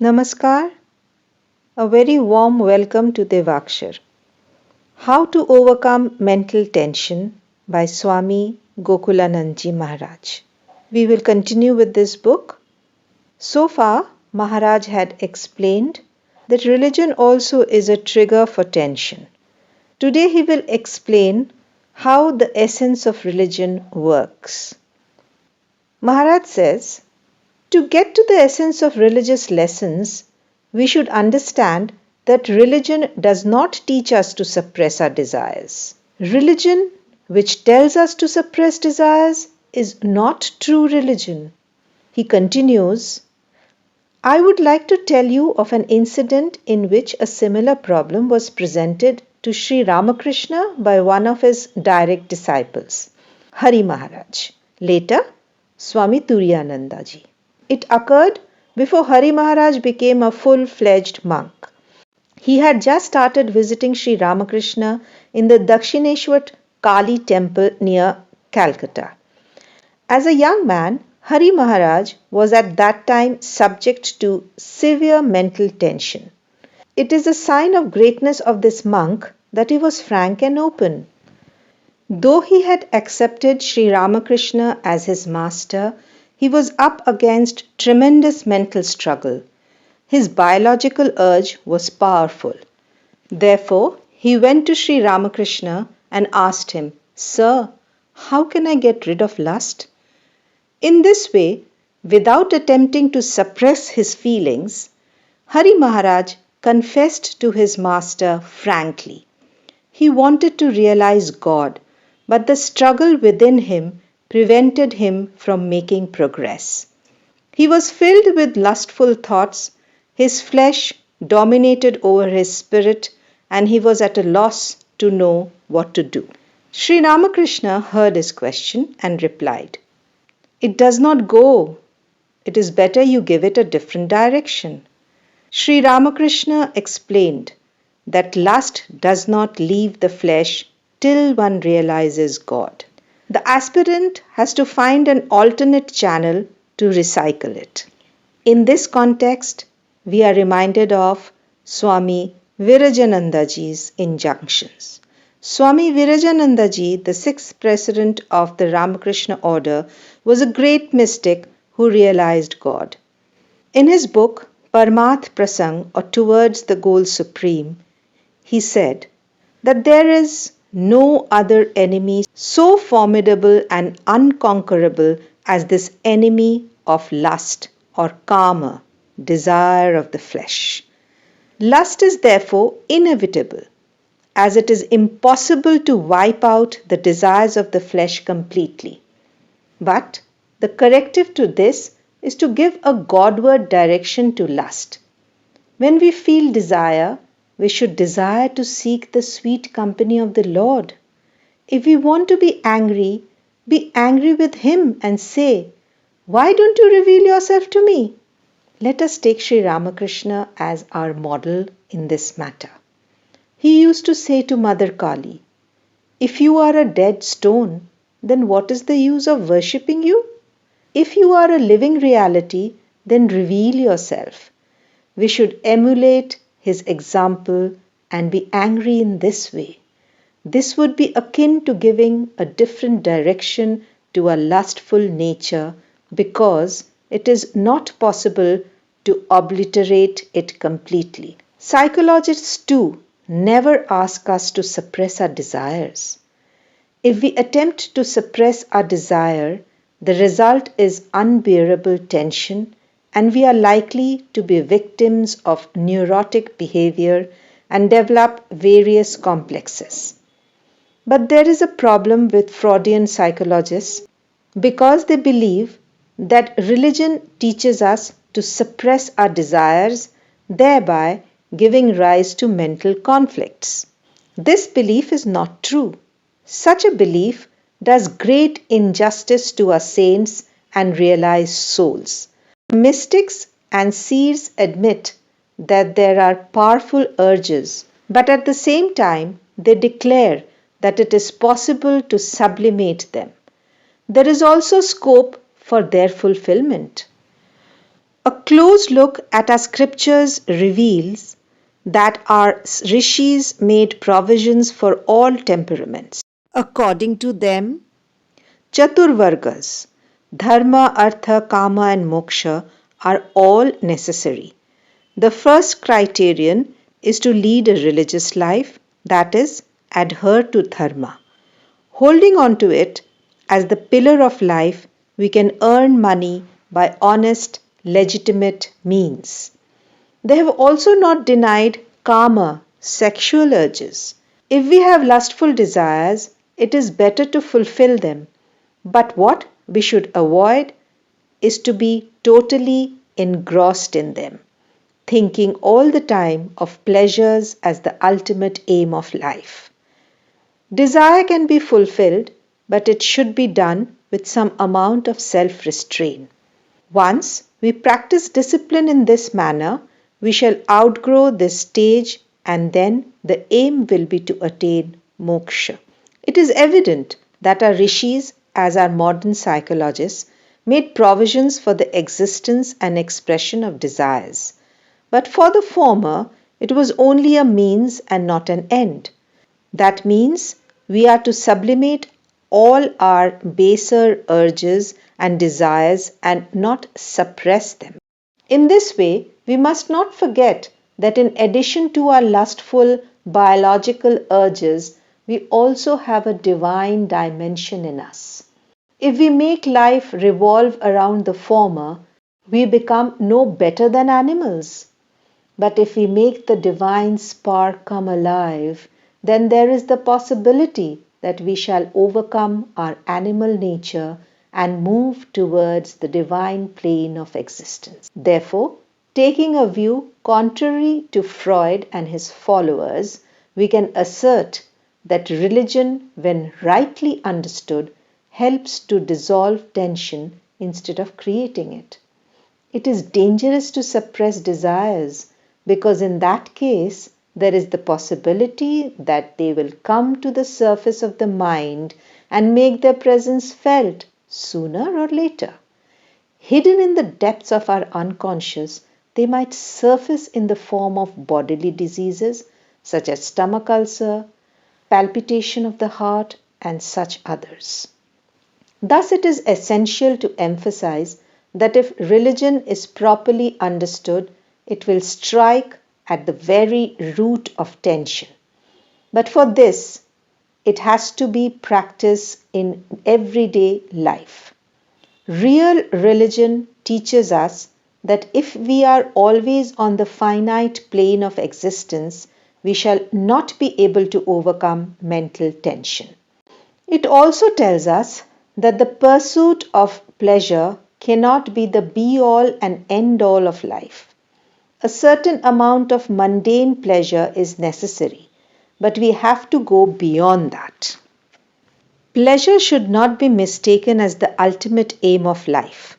Namaskar, a very warm welcome to Devakshar. How to Overcome Mental Tension by Swami Gokulanadaji Maharaj. We will continue with this book. So far, Maharaj had explained that religion also is a trigger for tension. Today, he will explain how the essence of religion works. Maharaj says, to get to the essence of religious lessons, we should understand that religion does not teach us to suppress our desires. Religion, which tells us to suppress desires, is not true religion. He continues, I would like to tell you of an incident in which a similar problem was presented to Sri Ramakrishna by one of his direct disciples, Hari Maharaj, later Swami Turiyanandaji. It occurred before Hari Maharaj became a full-fledged monk. He had just started visiting Sri Ramakrishna in the Dakshineshwar Kali temple near Calcutta. As a young man, Hari Maharaj was at that time subject to severe mental tension. It is a sign of greatness of this monk that he was frank and open. Though he had accepted Sri Ramakrishna as his master, he was up against tremendous mental struggle. His biological urge was powerful. Therefore, he went to Sri Ramakrishna and asked him, Sir, how can I get rid of lust? In this way, without attempting to suppress his feelings, Hari Maharaj confessed to his master frankly. He wanted to realize God, but the struggle within him prevented him from making progress. He was filled with lustful thoughts, his flesh dominated over his spirit, and he was at a loss to know what to do. Sri Ramakrishna heard his question and replied, It does not go. It is better you give it a different direction. Sri Ramakrishna explained that lust does not leave the flesh till one realizes God. The aspirant has to find an alternate channel to recycle it. In this context, we are reminded of Swami Vivekanandaji's injunctions. Swami Vivekanandaji, the sixth president of the Ramakrishna order, was a great mystic who realized God. In his book, Paramath Prasang, or Towards the Goal Supreme, he said that there is no other enemy so formidable and unconquerable as this enemy of lust or kama, desire of the flesh. Lust is therefore inevitable, as it is impossible to wipe out the desires of the flesh completely. But the corrective to this is to give a Godward direction to lust. When we feel desire, we should desire to seek the sweet company of the Lord. If we want to be angry with Him and say, Why don't you reveal yourself to me? Let us take Sri Ramakrishna as our model in this matter. He used to say to Mother Kali, If you are a dead stone, then what is the use of worshipping you? If you are a living reality, then reveal yourself. We should emulate his example and be angry in this way. This would be akin to giving a different direction to a lustful nature because it is not possible to obliterate it completely. Psychologists too never ask us to suppress our desires. If we attempt to suppress our desire, the result is unbearable tension, and we are likely to be victims of neurotic behavior and develop various complexes. But there is a problem with Freudian psychologists because they believe that religion teaches us to suppress our desires, thereby giving rise to mental conflicts. This belief is not true. Such a belief does great injustice to our saints and realized souls. Mystics and seers admit that there are powerful urges, but at the same time they declare that it is possible to sublimate them. There is also scope for their fulfillment. A close look at our scriptures reveals that our rishis made provisions for all temperaments. According to them, Chaturvargas, Dharma, Artha, Kama, and Moksha are all necessary. The first criterion is to lead a religious life, that is, adhere to Dharma. Holding on to it as the pillar of life, we can earn money by honest, legitimate means. They have also not denied Kama, sexual urges. If we have lustful desires, it is better to fulfill them. But what we should avoid is to be totally engrossed in them, thinking all the time of pleasures as the ultimate aim of life. Desire can be fulfilled, but it should be done with some amount of self restraint. Once we practice discipline in this manner, we shall outgrow this stage and then the aim will be to attain moksha. It is evident that our rishis, as our modern psychologists, made provisions for the existence and expression of desires. But for the former, it was only a means and not an end. That means we are to sublimate all our baser urges and desires and not suppress them. In this way, we must not forget that in addition to our lustful biological urges, we also have a divine dimension in us. If we make life revolve around the former, we become no better than animals. But if we make the divine spark come alive, then there is the possibility that we shall overcome our animal nature and move towards the divine plane of existence. Therefore, taking a view contrary to Freud and his followers, we can assert that religion, when rightly understood, helps to dissolve tension instead of creating it. It is dangerous to suppress desires because in that case there is the possibility that they will come to the surface of the mind and make their presence felt sooner or later. Hidden in the depths of our unconscious, they might surface in the form of bodily diseases such as stomach ulcer, palpitation of the heart, and such others. Thus, it is essential to emphasize that if religion is properly understood, it will strike at the very root of tension. But for this, it has to be practiced in everyday life. Real religion teaches us that if we are always on the finite plane of existence, we shall not be able to overcome mental tension. It also tells us that the pursuit of pleasure cannot be the be all and end all of life. A certain amount of mundane pleasure is necessary, but we have to go beyond that. Pleasure should not be mistaken as the ultimate aim of life.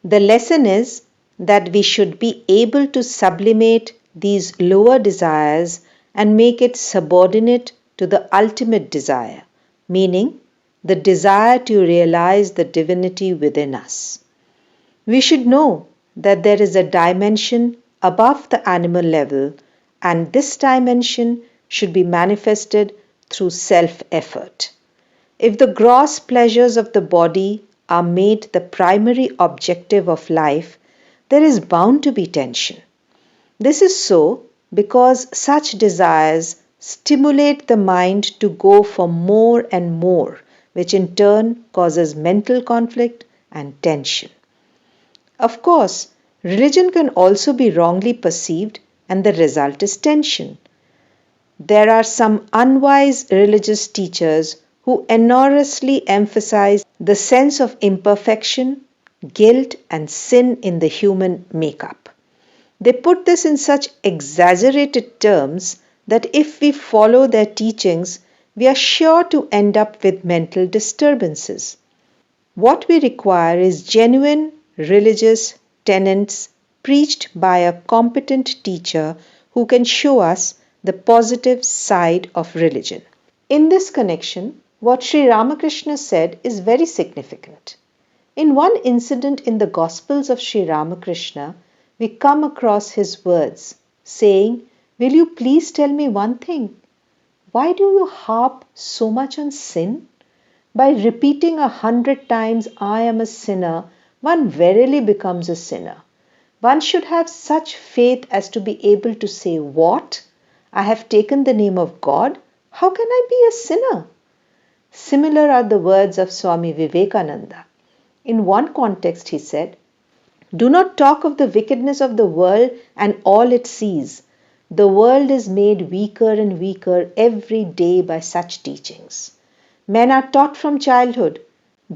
The lesson is that we should be able to sublimate these lower desires and make it subordinate to the ultimate desire, meaning the desire to realize the divinity within us. We should know that there is a dimension above the animal level, and this dimension should be manifested through self-effort. If the gross pleasures of the body are made the primary objective of life, there is bound to be tension. This is so because such desires stimulate the mind to go for more and more, which in turn causes mental conflict and tension. Of course, religion can also be wrongly perceived and the result is tension. There are some unwise religious teachers who enormously emphasize the sense of imperfection, guilt, and sin in the human makeup. They put this in such exaggerated terms that if we follow their teachings, we are sure to end up with mental disturbances. What we require is genuine religious tenets preached by a competent teacher who can show us the positive side of religion. In this connection, what Sri Ramakrishna said is very significant. In one incident in the Gospels of Sri Ramakrishna, we come across his words saying, "Will you please tell me one thing? Why do you harp so much on sin? By repeating 100 times, 'I am a sinner,' one verily becomes a sinner. One should have such faith as to be able to say, 'What? I have taken the name of God. How can I be a sinner?'" Similar are the words of Swami Vivekananda. In one context, he said, "Do not talk of the wickedness of the world and all it sees. The world is made weaker and weaker every day by such teachings. Men are taught from childhood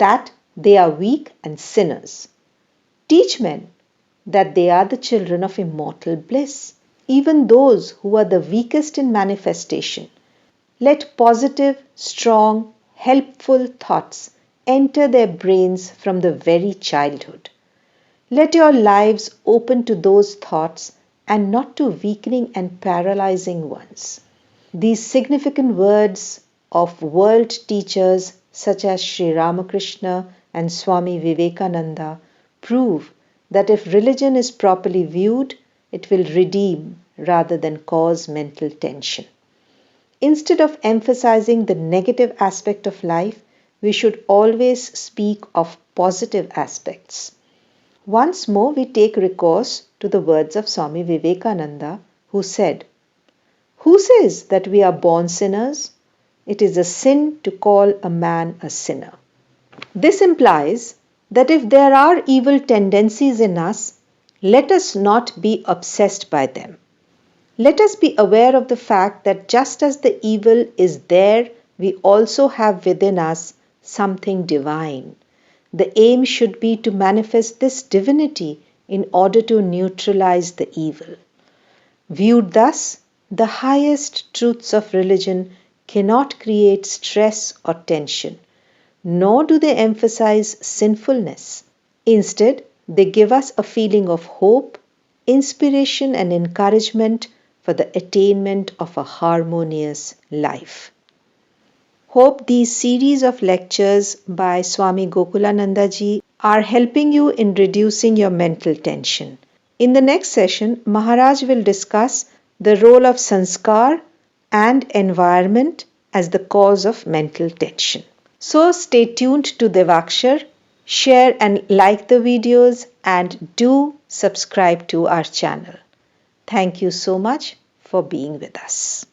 that they are weak and sinners. Teach men that they are the children of immortal bliss, even those who are the weakest in manifestation. Let positive, strong, helpful thoughts enter their brains from the very childhood. Let your lives open to those thoughts and not to weakening and paralyzing ones." These significant words of world teachers such as Sri Ramakrishna and Swami Vivekananda prove that if religion is properly viewed, it will redeem rather than cause mental tension. Instead of emphasizing the negative aspect of life, we should always speak of positive aspects. Once more, we take recourse to the words of Swami Vivekananda, who said, "Who says that we are born sinners? It is a sin to call a man a sinner." This implies that if there are evil tendencies in us, let us not be obsessed by them. Let us be aware of the fact that just as the evil is there, we also have within us something divine. The aim should be to manifest this divinity in order to neutralize the evil. Viewed thus, the highest truths of religion cannot create stress or tension, nor do they emphasize sinfulness. Instead, they give us a feeling of hope, inspiration, and encouragement for the attainment of a harmonious life. Hope these series of lectures by Swami Gokulanadaji are helping you in reducing your mental tension. In the next session, Maharaj will discuss the role of sanskar and environment as the cause of mental tension. So stay tuned to Devakshar, share and like the videos, and do subscribe to our channel. Thank you so much for being with us.